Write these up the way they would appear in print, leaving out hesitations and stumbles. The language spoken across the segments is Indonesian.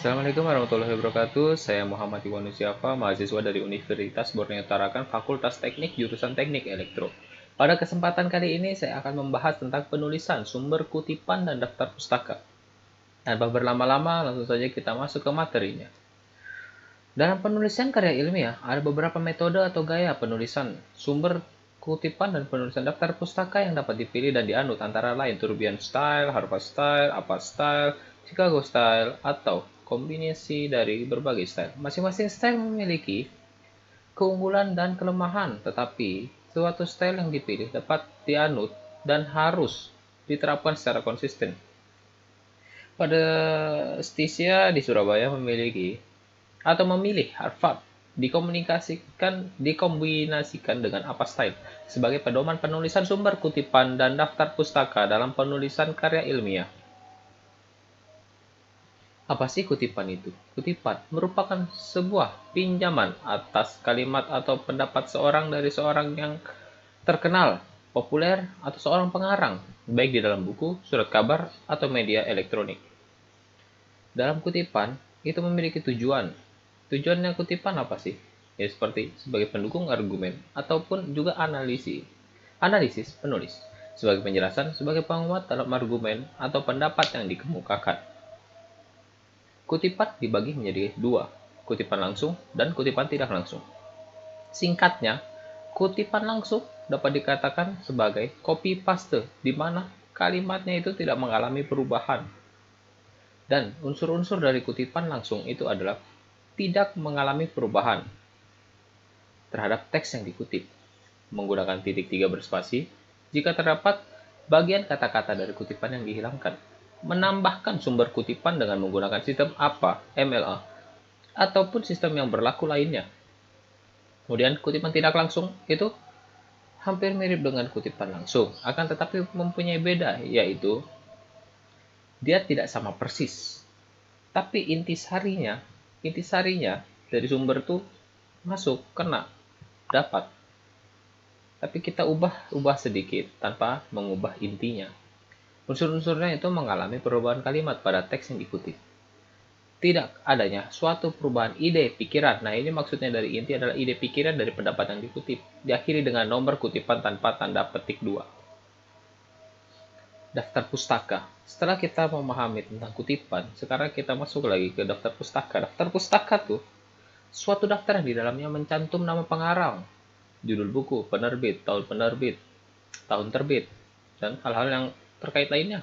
Assalamualaikum warahmatullahi wabarakatuh. Saya Muhammad Iwanus Syafa, mahasiswa dari Universitas Borneo Tarakan, Fakultas Teknik, jurusan Teknik Elektro. Pada kesempatan kali ini saya akan membahas tentang penulisan, sumber kutipan, dan daftar pustaka. Tanpa berlama-lama, langsung saja kita masuk ke materinya. Dalam penulisan karya ilmiah, ada beberapa metode atau gaya penulisan, sumber kutipan, dan penulisan daftar pustaka yang dapat dipilih dan dianut, antara lain Tourbillon Style, Harvard Style, Apa Style, Chicago Style, atau kombinasi dari berbagai style. Masing-masing style memiliki keunggulan dan kelemahan, tetapi suatu style yang dipilih dapat dianut dan harus diterapkan secara konsisten. Pada Stisia di Surabaya memilih Harvard dikombinasikan dengan Apa Style sebagai pedoman penulisan sumber kutipan dan daftar pustaka dalam penulisan karya ilmiah. Apa sih kutipan itu? Kutipan merupakan sebuah pinjaman atas kalimat atau pendapat seorang dari seorang yang terkenal, populer, atau seorang pengarang, baik di dalam buku, surat kabar, atau media elektronik. Dalam kutipan, itu memiliki tujuan. Tujuannya kutipan apa sih? Ya seperti sebagai pendukung argumen, ataupun juga analisis penulis, sebagai penjelasan, sebagai penguat dalam argumen atau pendapat yang dikemukakan. Kutipan dibagi menjadi dua, kutipan langsung dan kutipan tidak langsung. Singkatnya, kutipan langsung dapat dikatakan sebagai copy paste, di mana kalimatnya itu tidak mengalami perubahan. Dan unsur-unsur dari kutipan langsung itu adalah tidak mengalami perubahan terhadap teks yang dikutip, menggunakan titik tiga berspasi jika terdapat bagian kata-kata dari kutipan yang dihilangkan, menambahkan sumber kutipan dengan menggunakan sistem APA, MLA, ataupun sistem yang berlaku lainnya. Kemudian kutipan tidak langsung itu hampir mirip dengan kutipan langsung, akan tetapi mempunyai beda, yaitu dia tidak sama persis. Tapi intisarinya dari sumber itu masuk, kena, dapat. Tapi kita ubah sedikit tanpa mengubah intinya. Unsur-unsurnya itu mengalami perubahan kalimat pada teks yang dikutip. Tidak adanya suatu perubahan ide pikiran. Nah, ini maksudnya dari inti adalah ide pikiran dari pendapat yang dikutip. Diakhiri dengan nomor kutipan tanpa tanda petik 2. Daftar pustaka. Setelah kita memahami tentang kutipan, sekarang kita masuk lagi ke daftar pustaka. Daftar pustaka tuh suatu daftar yang di dalamnya mencantum nama pengarang, judul buku, penerbit, tahun terbit, dan hal-hal yang terkait lainnya.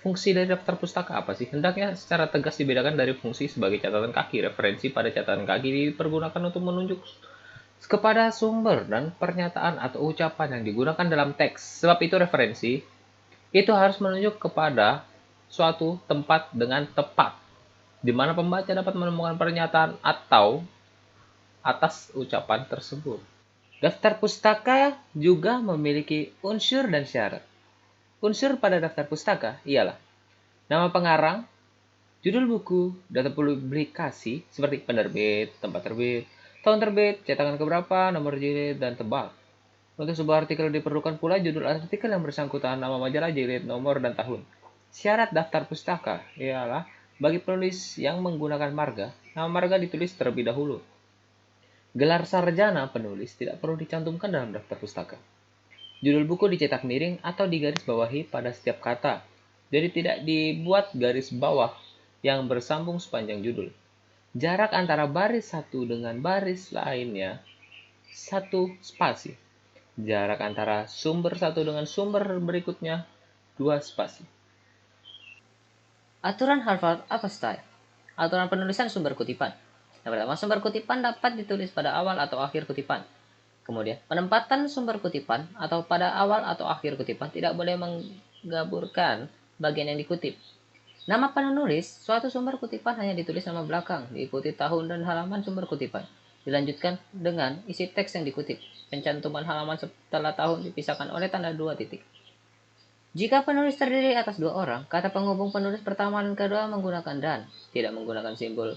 Fungsi dari daftar pustaka apa sih? Hendaknya secara tegas dibedakan dari fungsi sebagai catatan kaki. Referensi pada catatan kaki dipergunakan untuk menunjuk kepada sumber dan pernyataan atau ucapan yang digunakan dalam teks. Sebab itu referensi itu harus menunjuk kepada suatu tempat dengan tepat, di mana pembaca dapat menemukan pernyataan atau atas ucapan tersebut. Daftar pustaka juga memiliki unsur dan syarat. Unsur pada daftar pustaka ialah nama pengarang, judul buku, data publikasi seperti penerbit, tempat terbit, tahun terbit, cetakan keberapa, nomor jilid, dan tebal. Untuk sebuah artikel diperlukan pula judul artikel yang bersangkutan, nama majalah, jilid, nomor, dan tahun. Syarat daftar pustaka ialah bagi penulis yang menggunakan marga, nama marga ditulis terlebih dahulu. Gelar sarjana penulis tidak perlu dicantumkan dalam daftar pustaka. Judul buku dicetak miring atau digaris bawahi pada setiap kata, jadi tidak dibuat garis bawah yang bersambung sepanjang judul. Jarak antara baris satu dengan baris lainnya 1 spasi. Jarak antara sumber satu dengan sumber berikutnya 2 spasi. Aturan Harvard Apa Style. Aturan penulisan sumber kutipan. Yang pertama, sumber kutipan dapat ditulis pada awal atau akhir kutipan. Kemudian, penempatan sumber kutipan atau pada awal atau akhir kutipan tidak boleh menggaburkan bagian yang dikutip. Nama penulis, suatu sumber kutipan hanya ditulis nama belakang, diikuti tahun dan halaman sumber kutipan. Dilanjutkan dengan isi teks yang dikutip. Pencantuman halaman setelah tahun dipisahkan oleh tanda 2 titik. Jika penulis terdiri atas 2 orang, kata penghubung penulis pertama dan kedua menggunakan dan, tidak menggunakan simbol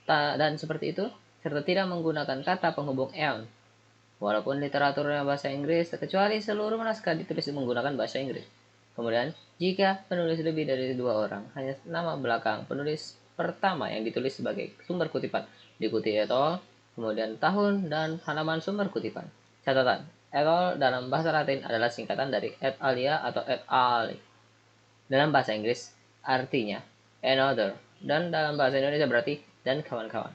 dan seperti itu, serta tidak menggunakan kata penghubung and. Walaupun literaturnya bahasa Inggris, kecuali seluruh naskah ditulis menggunakan bahasa Inggris. Kemudian, jika penulis lebih dari 2 orang, hanya nama belakang penulis pertama yang ditulis sebagai sumber kutipan. Diikuti et al, kemudian tahun dan halaman sumber kutipan. Catatan, et al dalam bahasa Latin adalah singkatan dari et alia atau et al. Dalam bahasa Inggris artinya another, dan dalam bahasa Indonesia berarti dan kawan-kawan.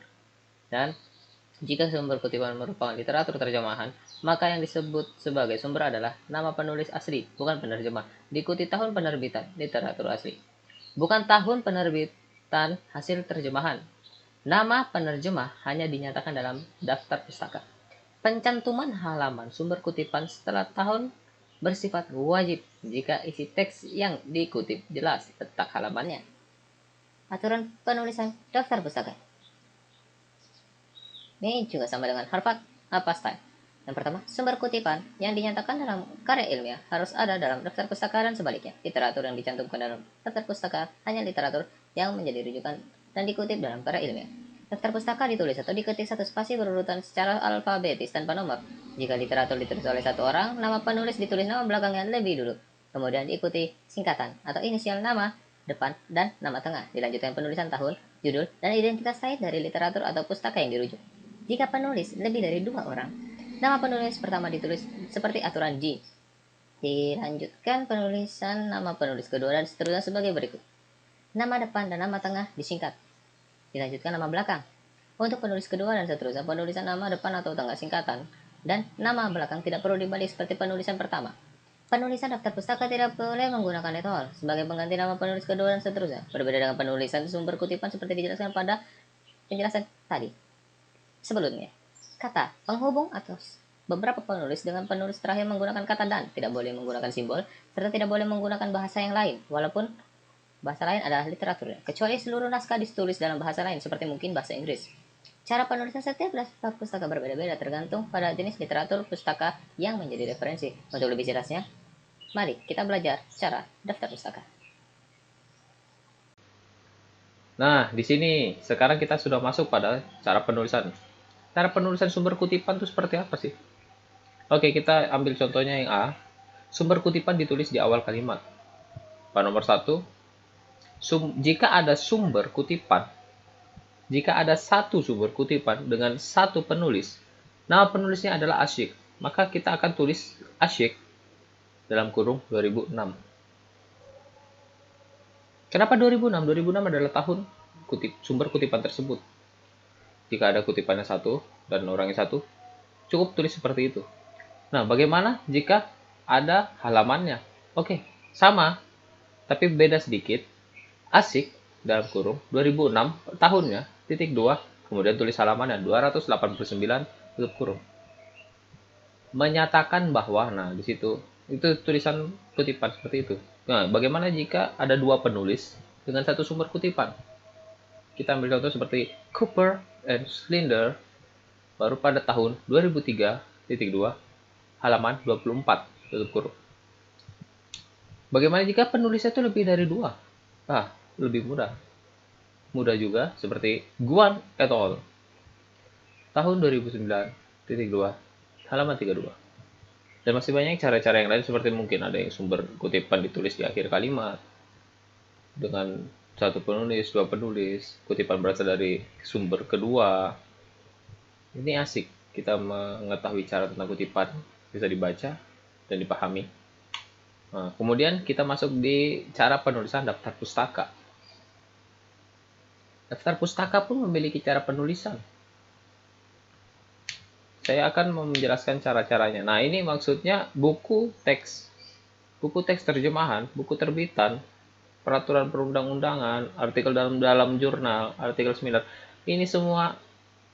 Dan jika sumber kutipan merupakan literatur terjemahan, maka yang disebut sebagai sumber adalah nama penulis asli, bukan penerjemah. Diikuti tahun penerbitan literatur asli, bukan tahun penerbitan hasil terjemahan. Nama penerjemah hanya dinyatakan dalam daftar pustaka. Pencantuman halaman sumber kutipan setelah tahun bersifat wajib jika isi teks yang dikutip jelas letak halamannya. Aturan penulisan daftar pustaka. Ini juga sama dengan Harvard apa style. Yang pertama, sumber kutipan yang dinyatakan dalam karya ilmiah harus ada dalam daftar pustaka dan sebaliknya. Literatur yang dicantumkan dalam daftar pustaka hanya literatur yang menjadi rujukan dan dikutip dalam karya ilmiah. Daftar pustaka ditulis atau diketik satu spasi berurutan secara alfabetis tanpa nomor. Jika literatur ditulis oleh satu orang, nama penulis ditulis nama belakangnya lebih dulu. Kemudian diikuti singkatan atau inisial nama, depan, dan nama tengah. Dilanjutkan penulisan tahun, judul, dan identitas lain dari literatur atau pustaka yang dirujuk. Jika penulis lebih dari 2 orang, nama penulis pertama ditulis seperti aturan G. Dilanjutkan penulisan nama penulis kedua dan seterusnya sebagai berikut. Nama depan dan nama tengah disingkat. Dilanjutkan nama belakang. Untuk penulis kedua dan seterusnya, penulisan nama depan atau tengah singkatan dan nama belakang tidak perlu dibalik seperti penulisan pertama. Penulisan daftar pustaka tidak boleh menggunakan et al sebagai pengganti nama penulis kedua dan seterusnya. Berbeda dengan penulisan sumber kutipan seperti dijelaskan pada penjelasan tadi. Sebelumnya, kata penghubung atau beberapa penulis dengan penulis terakhir menggunakan kata dan, tidak boleh menggunakan simbol, serta tidak boleh menggunakan bahasa yang lain, walaupun bahasa lain adalah literaturnya, kecuali seluruh naskah ditulis dalam bahasa lain, seperti mungkin bahasa Inggris. Cara penulisan setiap daftar pustaka berbeda-beda tergantung pada jenis literatur pustaka yang menjadi referensi. Untuk lebih jelasnya, mari kita belajar cara daftar pustaka. Nah, di sini sekarang kita sudah masuk pada cara penulisan. Cara penulisan sumber kutipan itu seperti apa sih? Oke, kita ambil contohnya yang A. Sumber kutipan ditulis di awal kalimat. Pada nomor 1, jika ada satu sumber kutipan dengan satu penulis, nama penulisnya adalah Asyik, maka kita akan tulis Asyik dalam kurung 2006. Kenapa 2006? 2006 adalah tahun sumber kutipan tersebut. Jika ada kutipannya satu dan orangnya satu, cukup tulis seperti itu. Nah, bagaimana jika ada halamannya? Oke, sama, tapi beda sedikit. Asyik dalam kurung 2006 tahunnya, titik 2, kemudian tulis halamannya 289 tutup kurung. Menyatakan bahwa, nah di situ itu tulisan kutipan seperti itu. Nah, bagaimana jika ada dua penulis dengan satu sumber kutipan? Kita ambil contoh seperti Cooper and Slinder baru pada tahun 2003, titik 2, halaman 24, tutup kurung. Bagaimana jika penulisnya itu lebih dari 2? Lebih mudah. Mudah juga seperti Guan et al. Tahun 2009, titik 2, halaman 32. Dan masih banyak cara-cara yang lain seperti mungkin ada yang sumber kutipan ditulis di akhir kalimat dengan satu penulis, dua penulis, kutipan berasal dari sumber kedua. Ini asik, kita mengetahui cara tentang kutipan, bisa dibaca dan dipahami. Nah, kemudian kita masuk di cara penulisan daftar pustaka. Daftar pustaka pun memiliki cara penulisan. Saya akan menjelaskan cara-caranya. Nah, ini maksudnya buku teks terjemahan, buku terbitan, peraturan perundang-undangan, artikel dalam jurnal, artikel seminar. Ini semua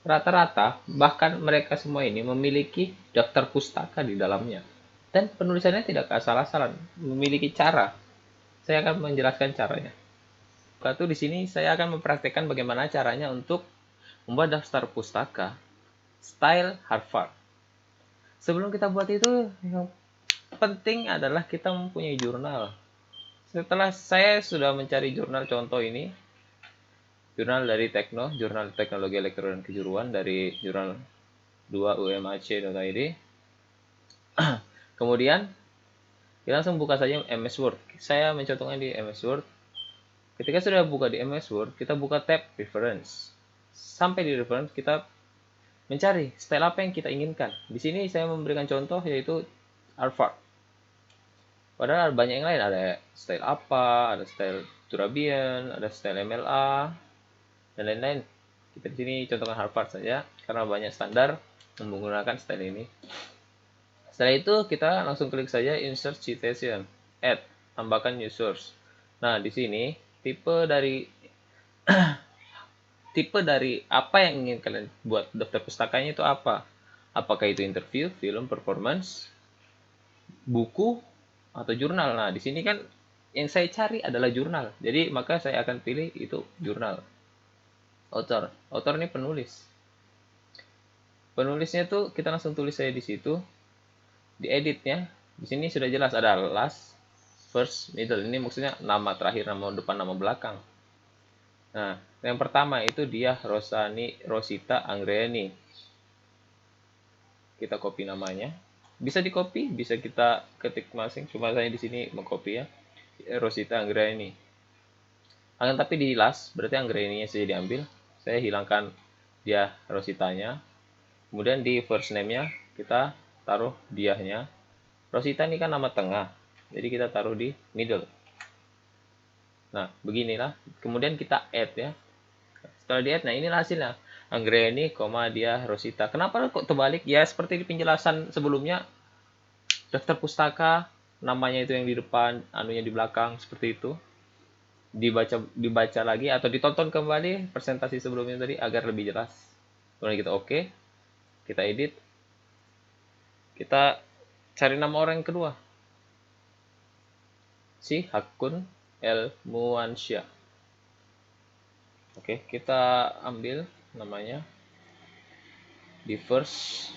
rata-rata, bahkan mereka semua ini memiliki daftar pustaka di dalamnya. Dan penulisannya tidak asal-asalan, memiliki cara. Saya akan menjelaskan caranya. Lalu di sini saya akan mempraktikkan bagaimana caranya untuk membuat daftar pustaka style Harvard. Sebelum kita buat itu, yang penting adalah kita mempunyai jurnal. Setelah saya sudah mencari jurnal contoh ini, jurnal dari Tekno, Jurnal Teknologi Elektro dan Kejuruan dari jurnal 2 UMAC.id. Kemudian kita langsung buka saja MS Word. Saya mencontohnya di MS Word. Ketika sudah buka di MS Word, kita buka tab Reference. Sampai di Reference, kita mencari style apa yang kita inginkan. Di sini saya memberikan contoh yaitu Harvard. Padahal banyak yang lain, ada style apa, ada style Turabian, ada style MLA, dan lain-lain. Kita di sini contohkan Harvard saja, karena banyak standar menggunakan style ini. Setelah itu kita langsung klik saja Insert Citation, Add, tambahkan new source. Nah di sini tipe dari apa yang ingin kalian buat daftar pustakanya itu apa? Apakah itu interview, film, performance, buku, atau jurnal? Nah, di sini kan yang saya cari adalah jurnal. Jadi, maka saya akan pilih itu jurnal. Author. Author ini penulis. Penulisnya tuh kita langsung tulis saya di situ. Di editnya, di sini sudah jelas ada last, first, middle. Ini maksudnya nama terakhir, nama depan, nama belakang. Nah, yang pertama itu dia Rosita Anggreni. Kita copy namanya. Bisa di copy, bisa kita ketik masing. Cuma saya di sini mengcopy ya. Rosita Anggreni. Akan tapi di last, berarti Anggreni-nya saja diambil. Saya hilangkan dia Rositanya. Kemudian di first name-nya kita taruh diahnya. Rosita ini kan nama tengah. Jadi kita taruh di middle. Nah, beginilah. Kemudian kita add ya. Setelah di add, nah inilah hasilnya. Anggreni, dia Rosita. Kenapa kok terbalik? Ya seperti di penjelasan sebelumnya. Daftar pustaka, namanya itu yang di depan, anunya di belakang, seperti itu. Dibaca lagi atau ditonton kembali presentasi sebelumnya tadi agar lebih jelas. Kemudian kita oke. Kita edit. Kita cari nama orang yang kedua. Si Hakun El Muansyah. Oke, kita ambil namanya di first.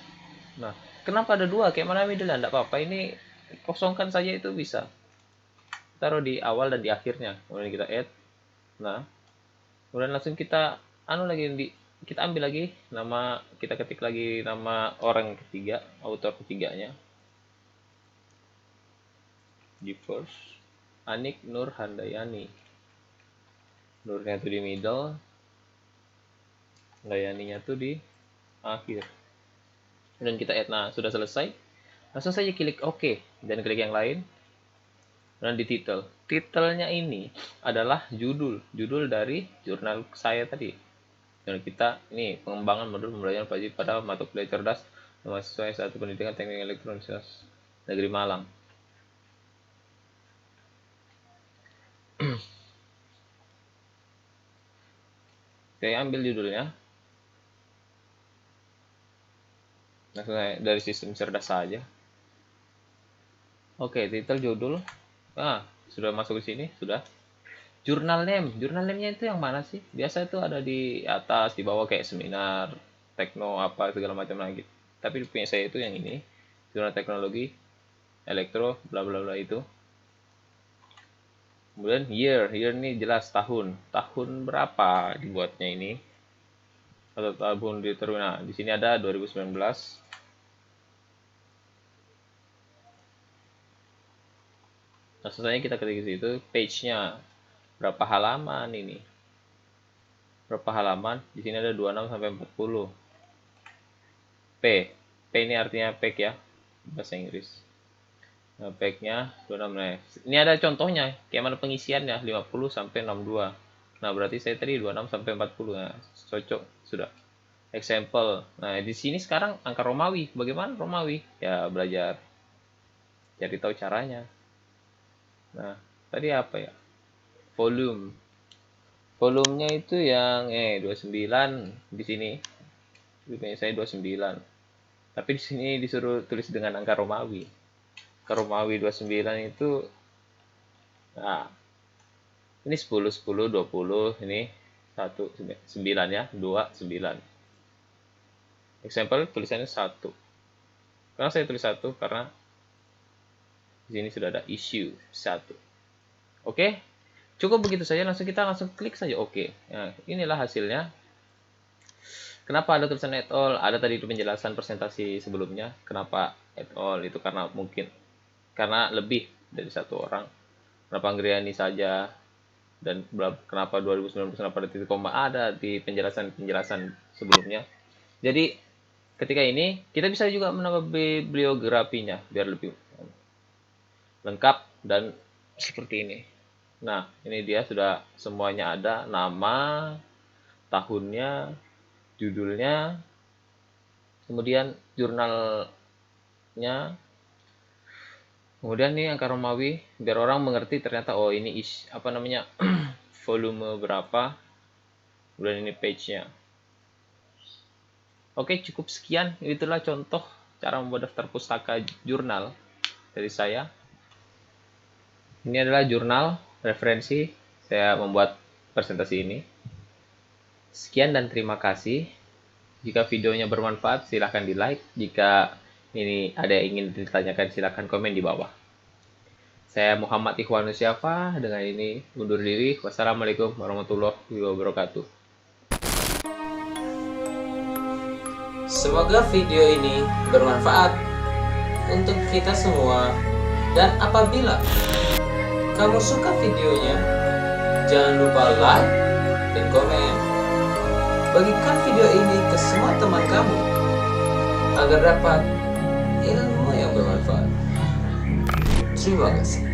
Nah, kenapa ada dua? Kayak mana middle? Tidak apa-apa, ini kosongkan saja itu bisa. Taruh di awal dan di akhirnya. Kemudian kita add. Nah, kemudian langsung kita kita ambil lagi nama, kita ketik lagi nama orang ketiga, author ketiganya. Di first, Anik Nur Handayani. Nurnya tuh di middle, Handayaninya tuh di akhir. Dan kita add. Nah, sudah selesai. Langsung saja klik OK dan klik yang lain. Dan di title. Titelnya ini adalah judul dari jurnal saya tadi. Dan kita ini pengembangan modul pembelajaran wajib pada mata kuliah cerdas mahasiswa S1 Pendidikan Teknik Elektronik Negeri Malang. Saya ambil judulnya. Langsung dari sistem cerdas saja. Oke, titel judul. Nah, sudah masuk ke sini, sudah. Jurnal name-nya itu yang mana sih? Biasa itu ada di atas, di bawah kayak seminar, tekno apa segala macam lagi. Tapi punya saya itu yang ini, jurnal teknologi, elektro, bla bla bla itu. Kemudian year ini jelas tahun berapa dibuatnya ini, atau tahun diterima. Nah, di sini ada 2019. Langsung saja kita ketik di situ, page-nya berapa halaman ini. Berapa halaman? Di sini ada 26 sampai 40. P ini artinya page ya, bahasa Inggris. Nah, page-nya 26. Nah, ini ada contohnya, kayak mana pengisiannya 50 sampai 62. Nah, berarti saya tadi 26 sampai 40. Nah, cocok sudah. Example. Nah, di sini sekarang angka Romawi. Bagaimana Romawi? Ya, belajar cari tahu caranya. Nah, tadi apa ya? Volume. Volumenya itu yang 29 di sini. Ini saya 29. Tapi di sini disuruh tulis dengan angka Romawi. Angka Romawi 29 itu, nah, ini 10, 10, 20, ini 1, 9 ya, 2, 9. Example tulisannya 1. Karena saya tulis 1 karena di sini sudah ada issue 1. Oke, cukup begitu saja. Kita langsung klik saja oke. Nah, inilah hasilnya. Kenapa ada tulisan at all? Ada tadi itu penjelasan presentasi sebelumnya. Kenapa at all? Itu karena lebih dari satu orang. Kenapa Anggreni saja? dan kenapa 2019 kenapa ada titik koma ada di penjelasan sebelumnya. Jadi ketika ini kita bisa juga menambah bibliografinya biar lebih lengkap dan seperti ini. Nah, ini dia sudah semuanya ada, nama, tahunnya, judulnya, kemudian jurnalnya, kemudian nih angka Romawi biar orang mengerti ternyata oh ini volume berapa, kemudian ini page-nya. Oke, cukup sekian. Itulah contoh cara membuat daftar pustaka jurnal dari saya. Ini adalah jurnal referensi saya membuat presentasi ini. Sekian dan terima kasih. Jika videonya bermanfaat silahkan di like. Jika ini ada yang ingin ditanyakan silahkan komen di bawah. Saya Muhammad Ikhwanus Syafa. Dengan ini undur diri. Wassalamualaikum warahmatullahi wabarakatuh. Semoga video ini bermanfaat untuk kita semua, dan apabila kamu suka videonya, jangan lupa like dan komen. Bagikan video ini ke semua teman kamu agar dapat ilmu yang bermanfaat. Terima kasih.